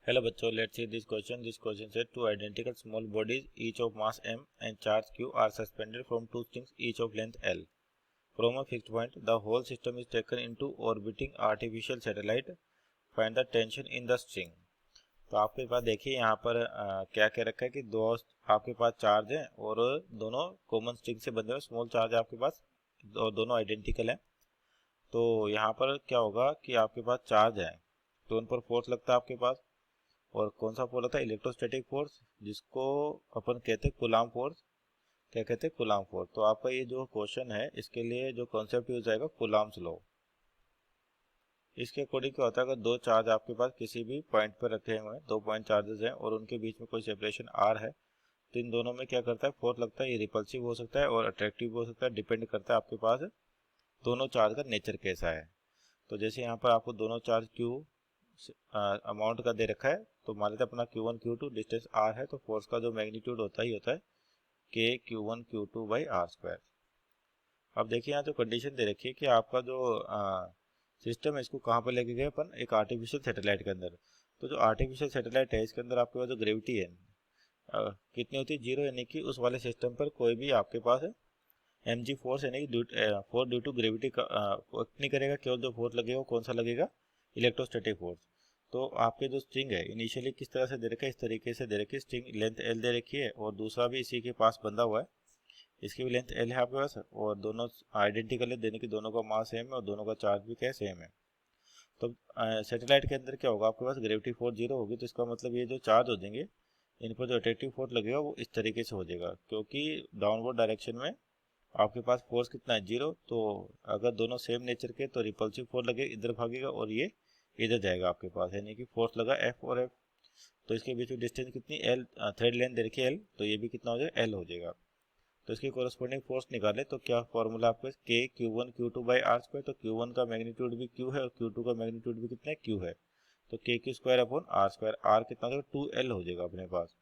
Hello बच्चों, let's see this question. This question said two identical small bodies, each of mass m and charge q, are suspended from two strings, each of length l, from a fixed point. The whole system is taken into orbiting artificial satellite. Find the tension in the string. तो आपके पास देखिए यहाँ पर क्या क्या रखा है कि दो आपके पास चार्ज है और दोनों कॉमन स्ट्रिंग से बंधे हुए स्मॉल चार्ज आपके पास और दोनों आइडेंटिकल है। तो यहाँ पर क्या होगा कि आपके पास चार्ज है तो उन पर फोर्स लगता है आपके पास, और कौन सा फोर्स होता है? इलेक्ट्रोस्टैटिक फोर्स, जिसको अपन कहते हैं कूलाम फोर्स। क्या कहते हैं? Coulomb force. तो आपका ये जो क्वेश्चन है इसके लिए जो कॉन्सेप्ट यूज आएगा कूलाम्स लॉ। इसके अकॉर्डिंग क्या होता है, अगर दो चार्ज आपके पास किसी भी पॉइंट पर रखे हुए हैं, दो पॉइंट चार्जेस हैं और उनके बीच में कोई सेपरेशन आर है, तो इन दोनों में क्या करता है? फोर्स लगता है। ये रिपल्सिव हो सकता है और अट्रैक्टिव हो सकता है, डिपेंड करता है आपके पास दोनों चार्ज का नेचर कैसा है। तो जैसे यहाँ पर आपको दोनों चार्ज क्यू अमाउंट का दे रखा है, तो मान लेते हैं अपना Q1 Q2 डिस्टेंस r है, तो फोर्स का जो मैग्नीट्यूड होता है K Q1 Q2 by are square. अब देखिए यहाँ जो कंडीशन दे रखी है कि आपका जो सिस्टम है इसको कहाँ पर लेके गए अपन? एक आर्टिफिशियल सैटेलाइट के अंदर। तो जो आर्टिफिशियल सैटेलाइट है इसके अंदर आपके पास जो ग्रेविटी है कितनी होती है? 0, यानी कि उस वाले सिस्टम पर कोई भी आपके पास mg फोर्स यानी कि फोर्स ड्यू टू ग्रेविटी का वर्क नहीं करेगा। केवल जो फोर्स लगेगा वो कौन सा लगेगा? Electrostatic force. तो आपके जो स्ट्रिंग है इनिशियली किस तरह से दे रखा है? इस तरीके से दे रखी है। स्ट्रिंग लेंथ l दे रखी है और दूसरा भी इसी के पास बंधा हुआ है, इसकी भी लेंथ l है आपके पास, और दोनों आइडेंटिकल है, देने की दोनों का मास सेम है और दोनों का चार्ज भी क्या सेम है। तो सैटेलाइट के अंदर क्या होगा? आपके पास ग्रेविटी फोर्स 0 होगी, तो इसका मतलब ये जो चार्ज हो जाएंगे इन पर जो अट्रैक्टिव फोर्स लगेगा वो इस तरीके से हो जाएगा, क्योंकि डाउनवर्ड डायरेक्शन में आपके पास फोर्स कितना है? 0। तो अगर दोनों सेम नेचर के तो रिपल्सिव फोर्स लगे इधर भागेगा और ये इधर जाएगा आपके पास, यानी कि फोर्स लगा F और F। तो इसके बीच में डिस्टेंस कितनी? L, थ्रेड लेंथ दे रखी है L, तो ये भी कितना हो जाएगा? L हो जाएगा। तो इसकी कोरस्पोंडिंग फोर्स निकाले तो क्या फॉर्मूला आपके K Q1 Q2 by are square. तो Q1 का मैग्नीट्यूड भी Q है और Q2 का मैग्नीट्यूड भी कितना है? Q है। तो K Q square upon R square, R कितना हो जाएगा? 2L हो जाएगा अपने पास।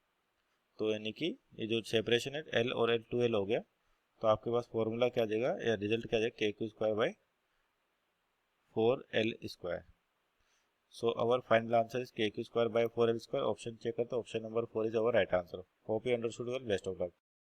तो यानी कि ये जो सेपरेशन है L और L 2L हो गया। तो आपके पास फॉर्मूला क्या आ जाएगा या रिजल्ट क्या आ जाएगा? K Q square by 4L square. So our final answer is K Q square by 4L square. Option check करते हैं, option number 4 is our right answer. Hope you understood well. Best of luck.